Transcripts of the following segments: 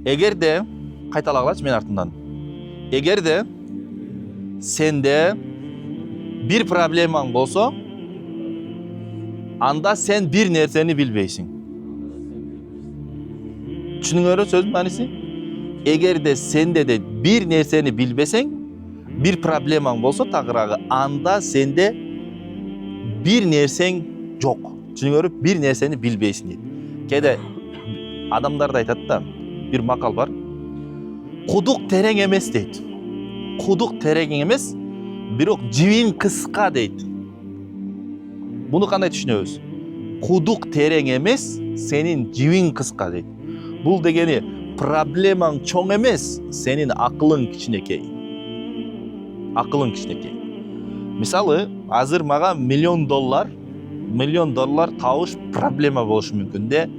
Эгерде кайталагылачы мен артынан. Эгерде сенде bir проблемаң болсо, анда сен bir нерсени билбейсиң. Түшүнүңөрбү сөзүн мааниси? Эгерде сенде де bir нерсени билбесең, bir проблемаң болсо тагыраагы, анда сенде bir нерсең жок. Түшүнүңөрбү? Bir нерсени билбейсиң дейт. Кээде адамдар да айтат да, bir макал бар. Кудук терең эмес дейт. Кудук терең эмес, бирок жибиң кыска дейт. Буну кандай түшүнөбүз? Кудук терең эмес, сенин жибиң кыска дейт. Бул дегени проблемаң чоң эмес, сенин акылың кичинекей. Акылың кичинекей. Мисалы, азыр мага $1,000,000 табыш проблема болушу мүмкүн де,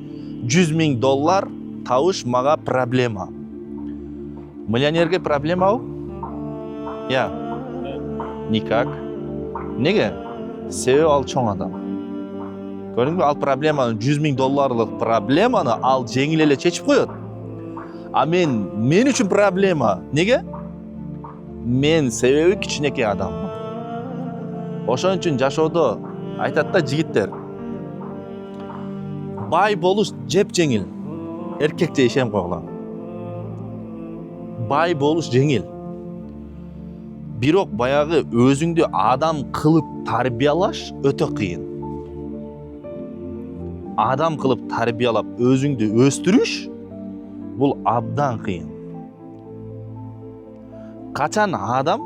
$100,000 табыш мага проблема. Миллионерге проблема? Я. Никак. Неге? Себеби ал чоң адам. Көрдүңбү, ал проблеманы, $100,000 проблеманы ал жеңил эле чечип коет. А мен үчүн проблема. Неге? Мен себеби кичинекей адаммын. Ошон үчүн жашоодо айтат да жигиттер, бай болуш жеп жеңил. Эркекче ишенип койгула. Бай болуш жеңил. Бирок баягы өзүңдү адам кылып тарбиялаш өтө кыйын. Адам кылып тарбиялап өзүңдү өстүрүш бул абдан кыйын. Качан адам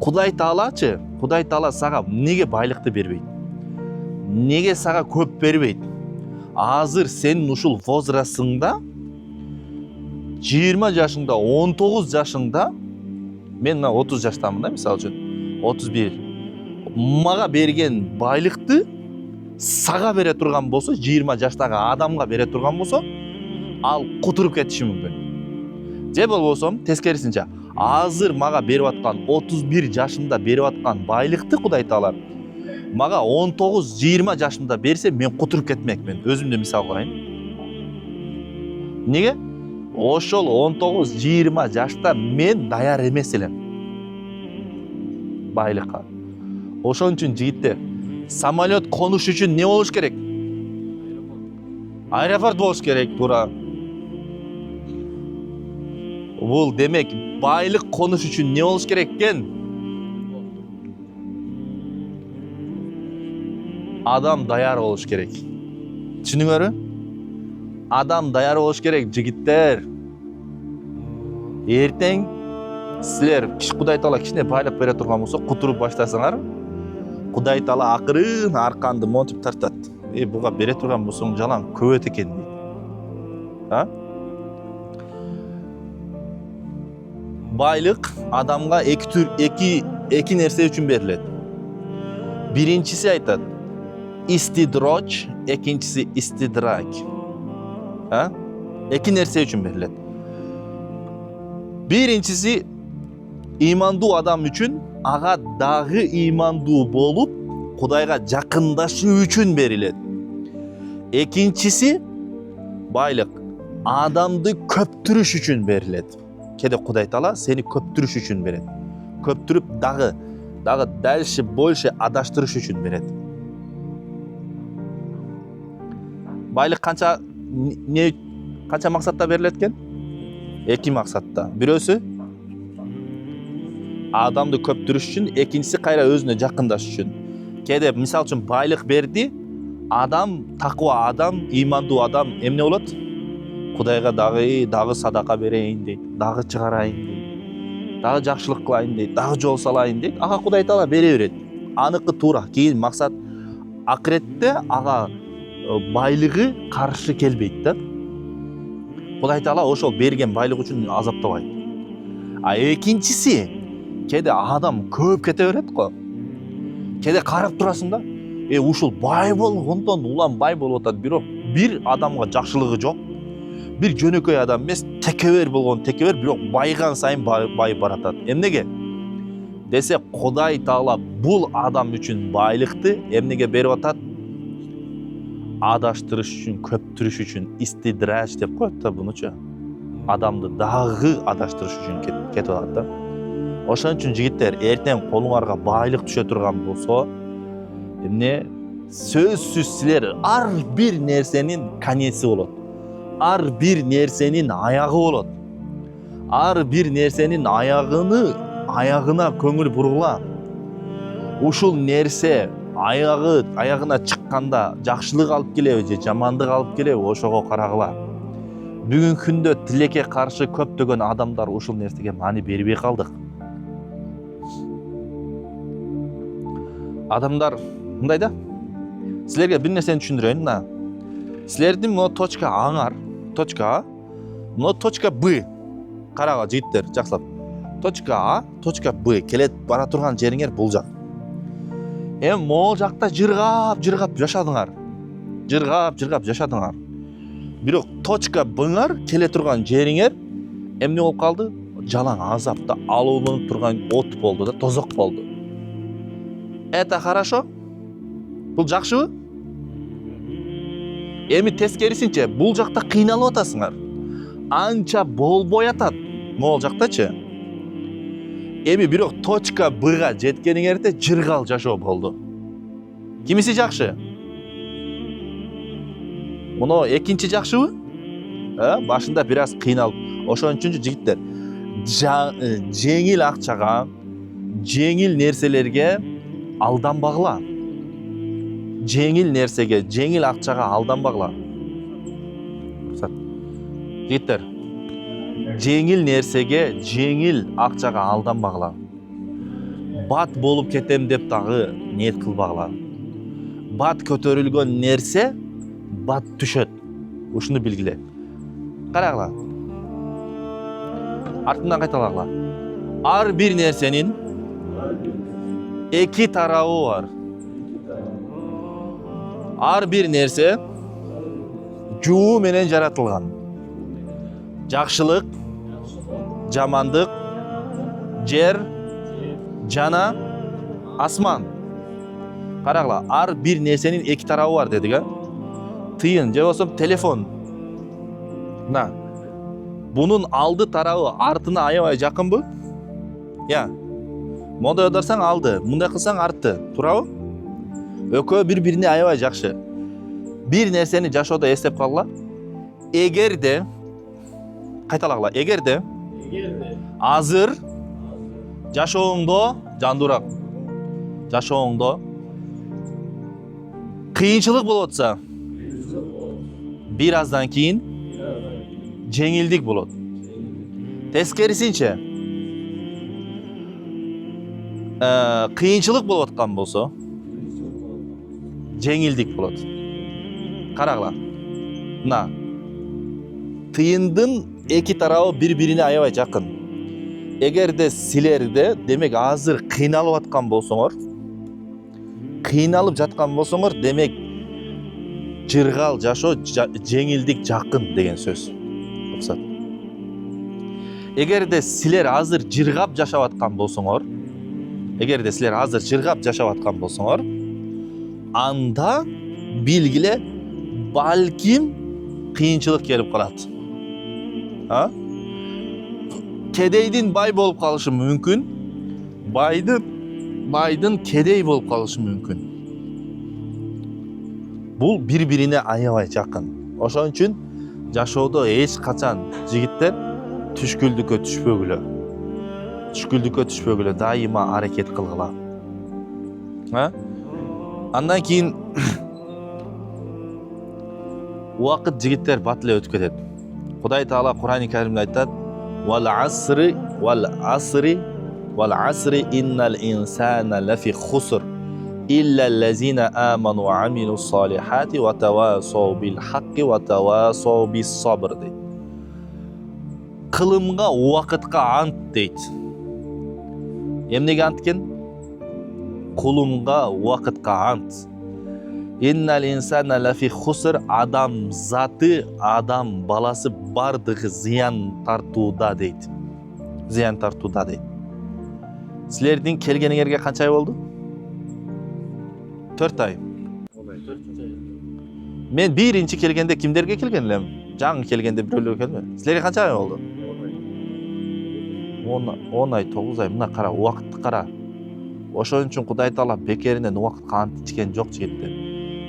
Кудай Таала сага неге байлыкты бербейт? Неге сага көп бербейт? Азыр сенин ушул возрастыңда 20 жашыңда, 19 жашыңда, мен 30 жаштамын да, мисалы үчүн, 31. Мага берген байлыкты сага бере турган болсо, 20 жаштагы адамга бере турган болсо, ал кутуруп кетиши мүмкүн. Же болбосо тескерисинче, азыр мага берип аткан 31 жашымда берип аткан байлыкты Кудай Таала мага 19-20 жашымда берсе, мен кутуруп кетмекмин. Өзүмдү мисал кылайын. Неге? Ошол 19-20 жашта мен даяр эмес элем байлыкка. Ошон үчүн жигиттер, самолет конуш үчүн не болуш керек? Аэропорт болуш керек, туура. Бул демек байлык конуш үчүн не болуш керек экен? Адам даяр болуш керек. Түшүнүңөрбү? Адам даяр болуш керек, жигиттер. Эртең силер Кудай Таала кичине байлык бере турган болсо, кутуруп баштасаңар, Кудай Таала акырын арканды монтип тартат. Буга бере турган болсоң жалаң көбөт экен дейт. Байлык адамга эки нерсе үчүн берилет. Биринчиси айтат истидроч, экинчиси истидрак. Эки нерсе үчүн берилет. Биринчиси ыймандуу адам үчүн, ага дагы ыймандуу болуп, Кудайга жакындашуу үчүн берилет. Экинчиси байлык адамды көптүрүш үчүн берилет. Кээде Кудай Таала сени көптүрүш үчүн берет. Көптүрүп дагы дальше больше адаштырыш үчүн берет. Байлык канча максатта берилет экен? Эки максатта. Бирөөсү адамды көптүрүш үчүн, экинчиси кайра өзүнө жакындаш үчүн. Кээде мисал үчүн байлык берди, адам, такыба адам, ыймандуу адам эмне болот? Кудайга дагы садака берейин дейт, дагы чыгарайын дейт, дагы жакшылык кылайын дейт, дагы жол салайын дейт. Ага Кудай Таала бере берет. Аныкы туура. Кийин максат акыретте ага байлыгы каршы келбейт да. Кудай Таала ошол берген байлык үчүн азаптабайт. А экинчиси, кээде адам көп кете берет го. Кээде карап турасың да, ушул бай болгондон улам бай болуп атат, бирок бир адамга жакшылыгы жок. Бир жөнөкөй адам эмес, текебер болгон текебер, бирок байган сайын байып баратат. Эмнеге? Десе, Кудай Таала бул адам үчүн байлыкты эмнеге берип атат? Адаштырыш үчүн, көптүрүш үчүн, истидрач деп коет да бунучу. адамды дагы адаштырыш үчүн кетип атат да. Ошон үчүн жигиттер, эртең колуңарга байлык түшө турган болсо, эмне сөзсүз силер ар бир нерсенин конеси болот. Ар бир нерсенин аягы болот. Ар бир нерсенин аягына көңүл бургула. Ушул нерсе аягына чыкканда жакшылык алып келеби же жамандык алып келеби, ошого карагыла. Бүгүнкү күндө тилекке каршы көптөгөн адамдар ушул нерсеге маани бербей калдык. Адамдар мындай да, силерге бир нерсени түшүндүрөйүн. Мына силердин могу точка Аңар, точка А, могу точка Б. Карагыла жигиттер, жакшылап. Точка А, точка Б келет бара турган жериңер бул жак. Могу жакта жыргап жашадыңар. Жыргап жашадыңар. Бирок точка Бңар келе турган жериңер эмне болуп калды? Жалаң азапта алууланып турган от болду да, тозок болду. Это хорошо? Бул жакшыбы? Эми тескерисинче, бул жакта кыйналып атасыңар. Анча болбой атат. Могул жактачы. Эми бирок точка Бга жеткениңерде жыргал жашоо болду. Кимиси жакшы? Муну экинчи жакшыбы? Башында бир аз кыйналып. Ошон үчүн жигиттер, жеңил акчага, жеңил нерселерге алданбагыла. Жеңил нерсеге, жеңил акчага алданбагыла. Жигиттер, жеңил нерсеге, жеңил акчага алданбагыла. Бат болуп кетем деп дагы ниет кылбагыла. Бат көтөрүлгөн нерсе бат түшөт. Ушуну билгиле. Карагыла. Артынан кайталагыла. Ар бир нерсенин эки тарабы бар. Ар бир нерсе жуу менен жаратылган. Жакшылык, жамандык, жер жана асман. Карагыла, ар бир нерсенин эки тарабы бар дедик, Тыйын же болсо телефон. Мына бунун алды тарабы артына аябай жакынбы? Мондай одарсаң алды, мындай кылсаң артты, туурабы? Экөө бири-бирине аябай жакшы. Бир нерсени жашоодо эстеп калгыла. Эгерде кайталагыла, эгерде азыр жашооңдо жандуураак, жашооңдо кыйынчылык болуп атса, бир аздан кийин жеңилдик болот. Тескерисинче, кыйынчылык болуп аткан болсо, жеңилдик болот. Карагыла. Мына тыйындын эки тарабы бири-бирине аябай жакын. Эгерде силерде, демек азыр кыйналып аткан болсоңор, кыйналып жаткан болсоңор, демек жыргал жашоо, жеңилдик жакын деген сөз. Оксат. Эгерде силер азыр жыргап жашап аткан болсоңор, анда билгиле балким кыйынчылык келип калат. Кедейдин бай болуп калышы мүмкүн, байдын кедей болуп калышы мүмкүн. Бул бири-бирине аябай жакын. Ошон үчүн жашоодо эч качан жигиттер түшкүлдүккө түшпөгүлө, дайыма аракет кылгыла. Андан кийин убакыт жигиттер бат эле өтүп кетет. Кудай Таала Кур'ан-ы Каримде айтат: "Вал асри иннал инсана лафи хуср илля лазина аману ва амилу салихати ва тавасау бил хакки ва тавасау бис сабр" дейт. Кылымга, убакытка ант дейт. Эмнеге ант экен? Кулумга, убакытка ант. Иннал инсана лафи хуср, адам заты, адам баласы бардыгы зыян тартууда дейт. Силердин келгениңерге канча ай болду? 4 ай. Мен биринчи келгенде кимдерге келген элем? жаңы келгенде бирөөлөр келме. Силерге канча ай болду? 10 ай, 9 ай. Мына кара, убакытты кара. Ошон үчүн Кудай Таала бекеринен убакытка ант ичкен жок жигиттер.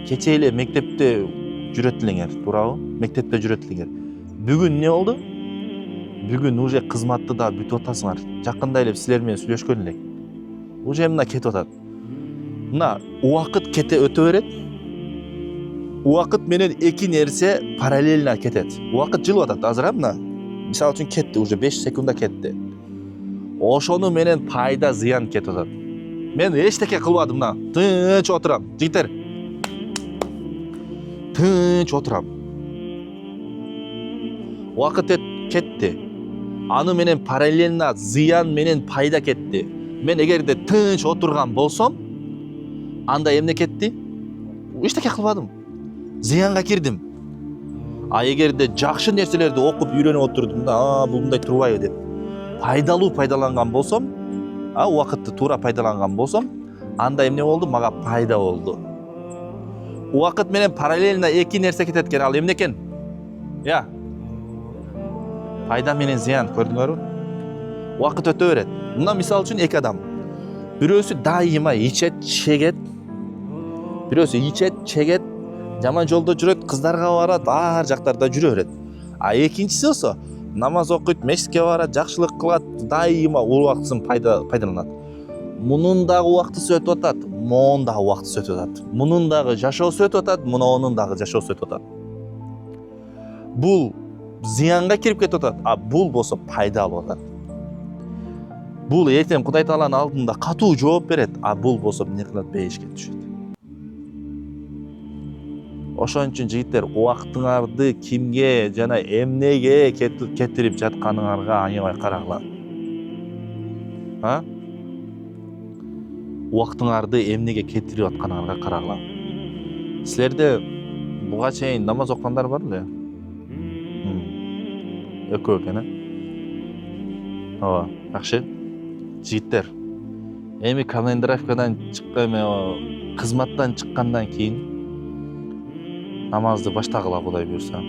Кече эле мектепте жүрөт элеңер, туурабы? Мектепте жүрөт элеңер. Бүгүн эмне болду? Бүгүн уже кызматты да бүтүп атасыңар. Жакында эле силер менен сүйлөшкөн элек. Уже мына кетип атат. Мына убакыт кете өтө берет. Убакыт менен эки нерсе параллельно кетет. Убакыт жылып атат азыр, мына. Мисалы үчүн кетти, уже 5 секунда кетти. Ошону менен пайда, зыян кетип атат. Мен эчтеке кылбадым, мына. Тынч отурам. Жигиттер. Тынч отурам. Убакыт кетти. Аны менен параллельно зыян менен пайда кетти. Мен эгерде тынч отурган болсом, анда эмне кетти? Эчтеке кылбадым. Зыянга кирдим. А эгерде жакшы нерселерди окуп үйрөнүп отурдум да, бул мындай турбайбы деп пайдалуу пайдаланган болсом, убакытты туура пайдаланган болсом, анда эмне болду? Мага пайда болду. Убакыт менен параллельно эки нерсе кетет экен, ал эмне экен? Пайда менен зыян, көрдүңөрбү? Убакыт өтө берет. Мына мисалы үчүн эки адам. Бирөөсү дайыма ичет, чегет. Бирөөсү ичет, чегет, жаман жолдо жүрөт, кыздарга барат, ар жактарда жүрө берет. А экинчиси болсо намаз окуйт, мешитке барат, жакшылык кылат, дайыма убактысын пайдаланат. Мунун дагы убактысы өтүп атат, монун дагы убактысы өтүп атат. Мунун дагы жашоосу өтүп атат, мунун дагы жашоосу өтүп атат. Бул зыянга кирип кетип атат, а бул болсо пайда алып атат. Бул эртең Кудай Тааланын алдында катуу жооп берет, а бул болсо эмне кылат? Бейишке түшөт. Ошон үчүн жигиттер, убактыңарды кимге жана эмнеге кетирип жатканыңарга аябай карагыла. Убактыңарды эмнеге кетирип атканыңарга карагыла. Силерде буга чейин намаз окугандар бар беле? Экөө экен, Ооба, жакшы. Жигиттер, эми командировкадан кызматтан чыккандан кийин намазды баштагыла, Кудай буйрса.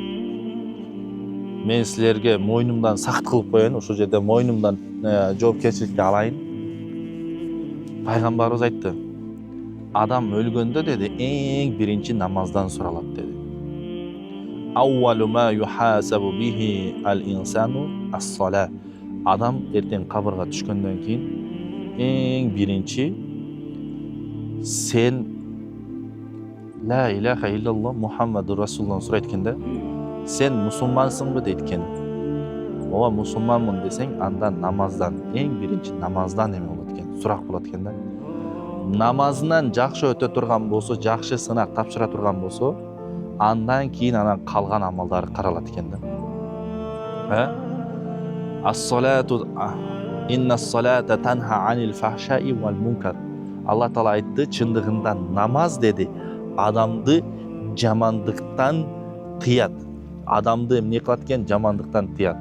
Мен силерге мойнумдан сакыт кылып коеюн, ошол жерде мойнумдан жоопкерчиликти алайын. Пайгамбарыбыз айтты: адам өлгөндө деди, эң биринчи намаздан суралат деди. Awwalu ma yuhasabu bihi al-insanu as-salat. Адам эртең кабырга түшкөндөн кийин эң биринчи сен ла илаха иллаллах Мухаммаду Расулуллах сурайт экенде, сен мусулмансыңбы дейт экен. Ооба, мусулманмын десең, анда намаздан, эң биринчи намаздан эме болот экен, сурак болот экен да. Намазынан жакшы өтө турган болсо, жакшы сынак тапшыра турган болсо, андан кийин анан калган амалдары каралат экен да. Ас-салату иннас-салата танха анил фахшаи вал мункар. Алла Таала айтты, чындыгында намаз деди, адамды жамандыктан тыят. Адамды эмне кылат экен? Жамандыктан тыят.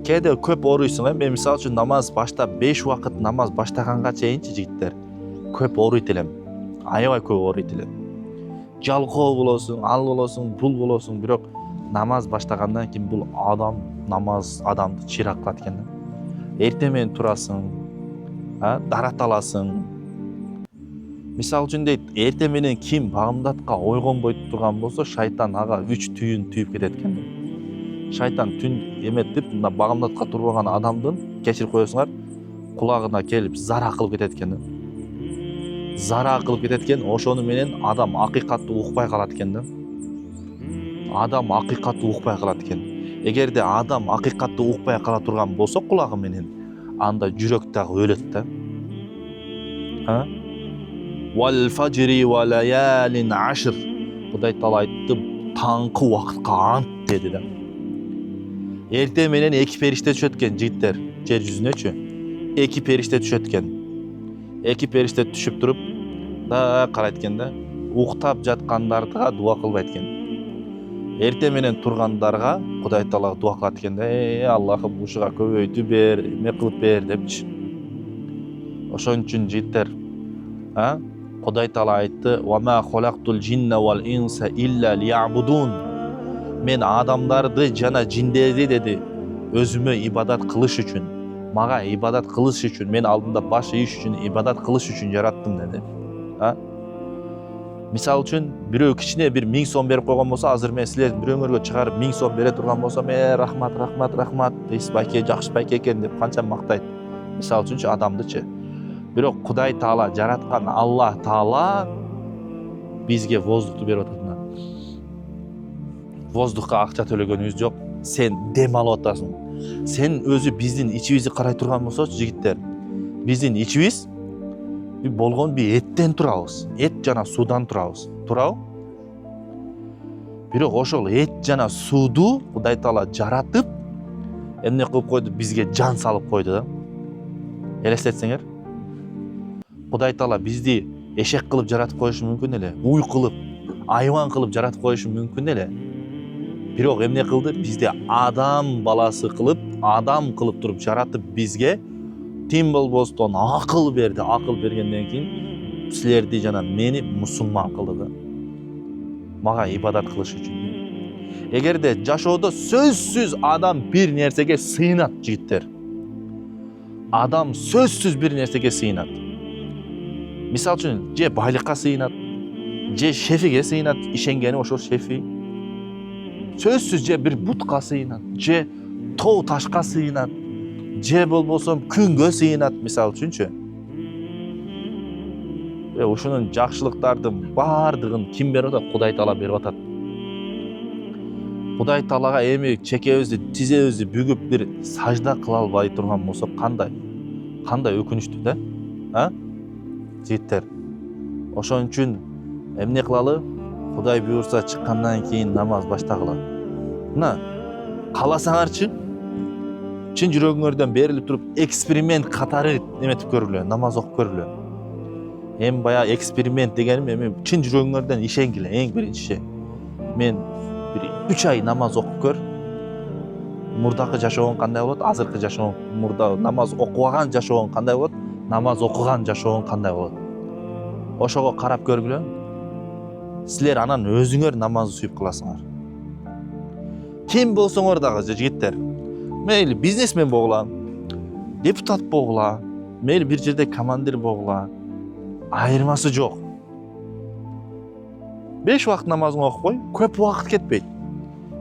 Кээде көп оруйсуң, мен мисалы үчүн намаз баштап 5 убакыт намаз баштаганга чейинчи жигиттер көп оруйт элем. Аябай көп оруйт элем. Жалкоо болосуң, ал болосуң, бул болосуң, бирок намаз баштагандан кийин бул намаз адамды чыйрак кылат экен да. Эртең менен турасың, дарат аласың. Мисалы үчүн дейт, эртең менен ким багымдатка ойгонбой турган болсо, шайтан ага 3 түйүн түйүп кетет экен. Шайтан түн эметип, мына багымдатка турбаган адамдын, кечирип коесуңар, кулагына келип зара кылып кетет экен. Зара кылып кетет экен, ошону менен адам акыйкатты укпай калат экен да. Адам акыйкатты укпай калат экен. Эгерде адам акыйкатты укпай кала турган болсо кулагы менен, анда жүрөк дагы өлөт да. Вал фажри ва лаялин ашр. Кудай Таала айтты, таңкы убакытка ант деди да. Эртең менен 2 периште түшөт экен жигиттер, жер жүзүнөчү. 2 периште түшөт экен. 2 периште түшүп туруп да карайт экен да. Уктап жаткандарга дуа кылбайт экен. Эртең менен тургандарга Кудай Таала дуа кылат экен да. Аллахым ушуга көбөйтүп бер, эме кылып бер депчи. Ошон үчүн жигиттер, Кудай Таала айтты: "Ва ма халактул джинна вал инса илля лиябудун." мен адамдарды жана жиндерди деди өзүмө ибадат кылыш үчүн, мага ибадат кылыш үчүн, мен алдында баш ийиш үчүн, ибадат кылыш үчүн жараттым деди. Мисал үчүн бирөө кичине бир 1000 сом берип койгон болсо, азыр мен силердин бирөөңөргө чыгарып 1000 сом бере турган болсом, рахмат дейсиз байке, жакшы байке экен деп канча мактайт. Мисал үчүнчү адамдычы. Бирок Кудай Таала жараткан Аллах Таала бизге воздухту берип атат. Воздухка акча төлөгөнүбүз жок. Сен дем алып атасың. Сен өзү биздин ичибизди карай турган болсочу, жигиттер, биздин ичибиз болгон эттен турабыз. Эт жана суудан турабыз. Туурабы? Бирок ошол эт жана сууду Кудай Таала жаратып, эмне кылып койду? Бизге жан салып койду да. Элестетсеңер. Кудай Таала бизди эшек кылып жаратып коюшу мүмкүн эле, уй кылып, айван кылып жаратып коюшу мүмкүн эле. Бирок эмне кылды? Бизди адам баласы кылып, адам кылып туруп жаратып бизге тим болбостон акыл берди. Акыл бергенден кийин силерди жана мени мусулман кылды да. Мага ибадат кылыш үчүн. Эгерде жашоодо сөзсүз адам бир нерсеге сыйынат, жигиттер. Адам сөзсүз бир нерсеге сыйынат. Мисал үчүн, же байлыкка сыйынат, же шефиге сыйынат, ишенгени ошол шефи. Сөзсүз же бир бутка сыйынат, же тоо ташка сыйынат, же болбосо күнгө сыйынат, мисал үчүнчү. Ушунун жакшылыктардын бардыгын ким берип атат? Кудай Таала берип атат. Кудай Таалага эми чекебизди, тизебизди бүгүп бир сажда кыла албай турган болсок кандай? Кандай өкүнүчтүү да? Жигиттер. Ошон үчүн эмне кылалы? Кудай буйрса чыккандан кийин намаз баштагыла. Мына, кааласаңарчы, чын жүрөгүңөрдөн берилип туруп эксперимент катары эметип көргүлө, намаз окуп көргүлө. Эми баягы эксперимент дегеним эми чын жүрөгүңөрдөн ишенгиле, эң биринчи. Мен бир 3 ай намаз окуп көр. Мурдакы жашооң кандай болот? Азыркы жашооң, мурда намаз окубаган жашооң кандай болот? Намаз окуган жашооң кандай болот? Ошого карап көргүлө. Силер анан өзүңөр намазды сүйүп кыласыңар. Ким болсоңор дагы, жигиттер, мейли бизнесмен болгула, депутат болгула, мейли бир жерде командир болгула, айырмасы жок. 5 убакыт намазыңды окуп кой, көп убакыт кетпейт.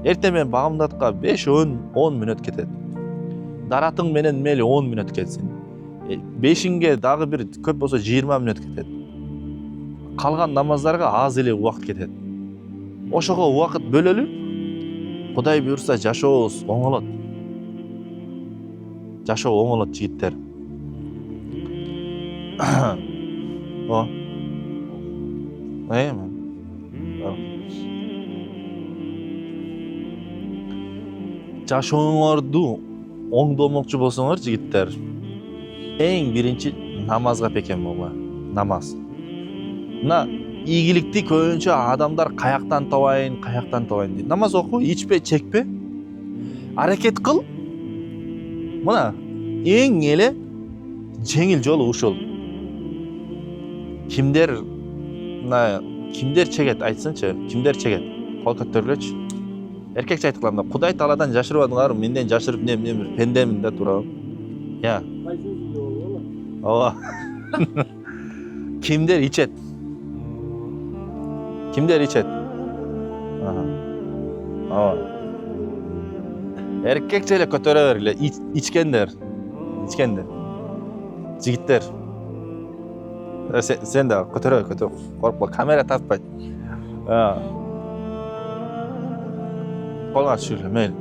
Эртең менен багымдатка 5-10 мүнөт кетет. Даратың менен мейли 10 мүнөт кетсин. 5-инге дагы бир көп болсо 20 мүнөт кетет. Калган намаздарга аз эле убакыт кетет. Ошого убакыт бөлөлү. Кудай буйрса жашообуз оңолот. Жашоо оңолот, жигиттер. Жашооңорду оңдомокчу болсоңор, жигиттер, эң биринчи намазга бекем болгула. Намаз. Мына ийгиликти көбүнчө адамдар каяктан табайын дейт. Намаз оку, ичпе, чекпе. Аракет кыл. Мына эң эле жеңил жолу ушул. Кимдер чегет, айтсынчы, кимдер чегет? Кол көтөргүлөчү. Эркекче айтып калам да, Кудай Тааладан жашырбадыңар, менден жашырып бир пендемин да, туурабы? Я. Ооба. Кимдер ичет? Кимдер ичет? Ооба. Эркекче эле көтөрө бергиле, ичкендер. Жигиттер. Сен да көтөрө, коркпа, камера тартпайт. Колуңа түшүрүлө, мейли.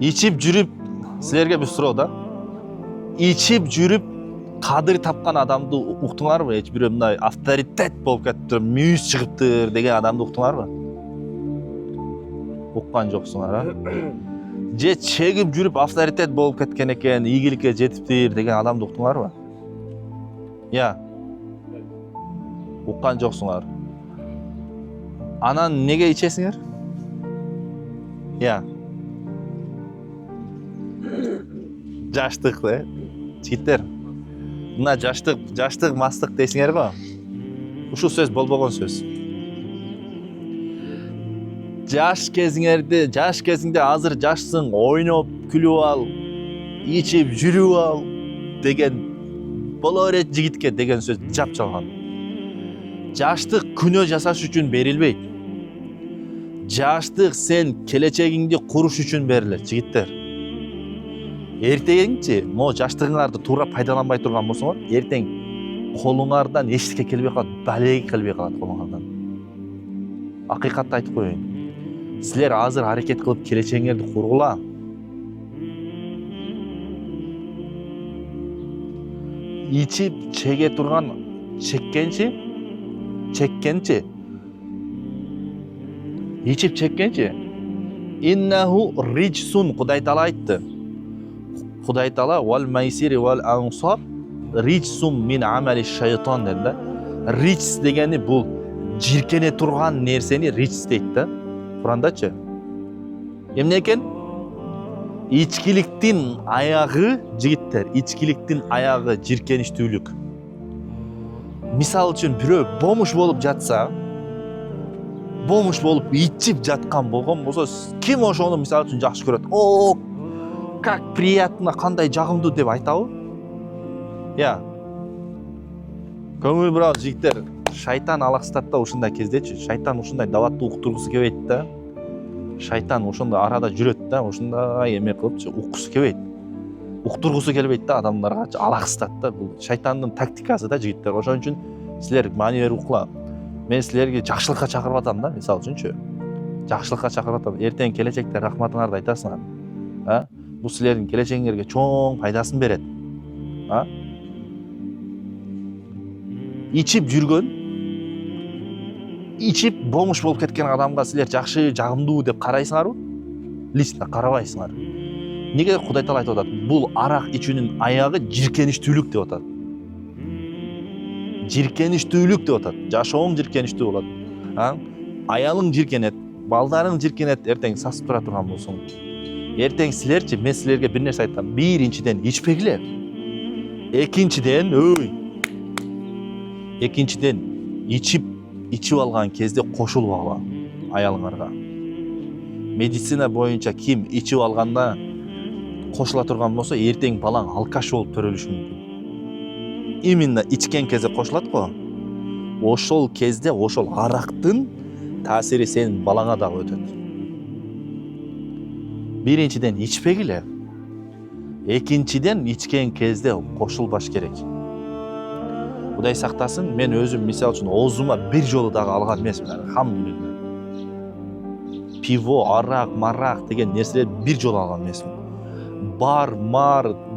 Ичип жүрүп, силерге бир суроо да. Ичип жүрүп кадыр тапкан адамды уктуңарбы? Эч бирөө мындай авторитет болуп кетиптир, мүйүз чыгыптыр деген адамды уктуңарбы? Уккан жоксуңар, Же чегип жүрүп авторитет болуп кеткен экен, ийгиликке жетиптир деген адамды уктуңарбы? Я. Уккан жоксуңар. Анан неге ичесиңер? Я. Жаштык, жигиттер. Мына жаштык, мастык дейсиңер го? Ушул сөз болбогон сөз. жаш кезиңде азыр жашсың, ойноп, күлүп ал, ичип, жүрүп ал деген боло берет жигитке деген сөз жапжалган. Жаштык күнөө жасаш үчүн берилбейт. Жаштык сен келечегиңди куруш үчүн берилет, жигиттер. Эртеңчи, мо жаштыгыңарды туура пайдаланбай турган болсоңор, эртең колуңардан эчтеке келбей калат, далеге келбей калат колуңардан. Акыйкатты айтып коеюн. Силер азыр аракет кылып келечегиңерди кургула. Ичип чеге турган чеккенчи, ичип чеккенчи. Иннаху риджсун, Кудай Таала айтты. Кудай Таала вал майсири вал ансар риджсун мин амали шайтан dedi да. Риджс дегени бул жиркене турган нерсени риджс дейт да. Курандачы. Эмне экен? Ичкиликтин аягы, жигиттер, ичкиликтин аягы жиркеничтүүлүк. Мисал үчүн бирөө бомуш болуп жатса, бомуш болуп ичип жаткан болгон болсо, ким ошону мисал үчүн жакшы көрөт? О, как приятно, кандай жагымдуу деп айтабы? Я. Көңүл бурал жигиттер, шайтан алаксытат да ушундай кездечи. Шайтан ушундай даватты уктургусу келбейт да. Шайтан ошондой арада жүрөт да, ушундай эме кылыпчы уккусу келбейт. Уктургусу келбейт да адамдарга, алаксытат да. Бул шайтандын тактикасы да, жигиттер. Ошон үчүн силер маани берип укула. Мен силерге жакшылыкка чакырып атам да, мисал үчүнчү. Жакшылыкка чакырып атам. Эртең келечекте рахматыңарды айтасыңар. А? Бул силердин келечегиңерге чоң пайдасын берет. А? Ичип жүргөн, ичип бомуш болуп кеткен адамга силер жакшы, жагымдуу деп карайсыңарбы? Лично карабайсыңар. Неге Кудай Таала айтып атат? Бул арак ичүүнүн аягы жиркеничтүүлүк деп атат. Жиркеничтүүлүк деп атат. Жашооң жиркеничтүү болот. Аялың жиркенет, балдарың жиркенет, эртең сасып тура турган болсоң. Эртең силерчи, мен силерге бир нерсе айтам. Биринчиден ичпегиле. Экинчиден ичип алган кезде кошулуп алгыла аялыңарга. Медицина боюнча ким ичип алганда кошула турган болсо, эртең балаң алкаш болуп төрөлүшү мүмкүн. Именно ичкен кезде кошулат го. Ошол кезде ошол арактын таасири сенин балаңа дагы өтөт. Биринчиден ичпегиле. Экинчиден ичкен кезде кошулбаш керек. Кудай сактасын, мен өзүм мисал үчүн оозума бир жолу дагы алган эмесмин, алхамдулилла. Пиво, арак, марак деген нерселер бир жолу алган эмесмин. Бар,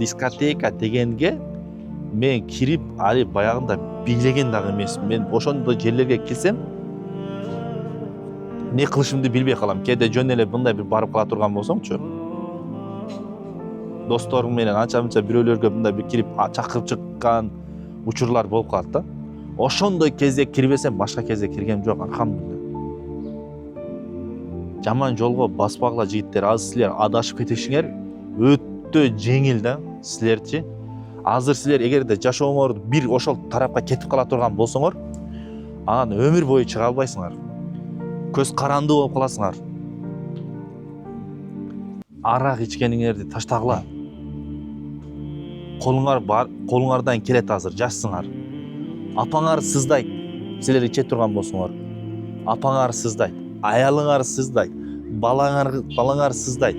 дискотека дегенге мен кирип, али баягында бийлеген дагы эмесмин. Мен ошондой жерлерге келсем, не кылышымды билбей калам. Кээде жөн эле мындай бир барып кала турган болсомчу, досторум менен анча-мынча бирөөлөргө мындай бир кирип чакырып чыккан учурлар болуп калат да. Ошондой кезде кирбесем, башка кезде киргем жок, алхамдулилла. Жаман жолго баспагыла жигиттер, азыр силер адашып кетишиңер өтө жеңил да, силерчи. Азыр силер эгерде жашооңорду бир ошол тарапка кетип кала турган болсоңор, анан өмүр бою чыга албайсыңар. Көз карандуу болуп каласыңар. Арак ичкениңерди таштагыла. Колуңардан келет азыр, жашсыңар. Апаңар сыздайт, силер иче турган болсоңор. Апаңар сыздайт, аялыңар сыздайт, балаңар сыздайт.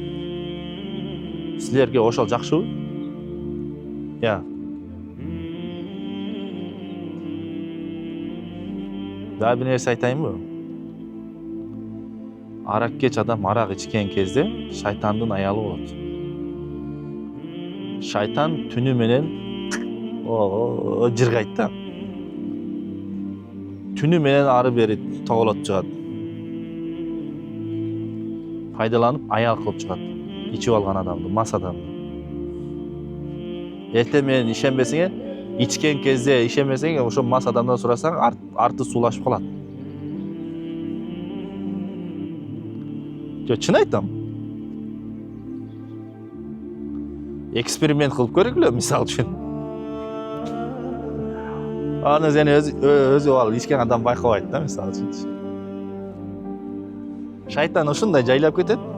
Силерге ошол жакшыбы? Я. Дагы бир нерсе айтайынбы? Араккеч адам арак ичкен кезде шайтандын аялы болот. Шайтан түнү менен жыргайт да. Түнү менен ары бери тоголот чыгат. Пайдаланып аял кылып чыгат. Ичип алган адамды, мас адамды. Эртең менен ишенбесең, ичкен кезде ишенбесең, ошо мас адамдан сурасаң, арты суулашып калат. Чын айтам. Эксперимент кылып көргүлө, мисал үчүн. Аны сен өзү ал ичкен адам байкабайт да, мисал үчүн. шайтан ушундай жайлап кетет.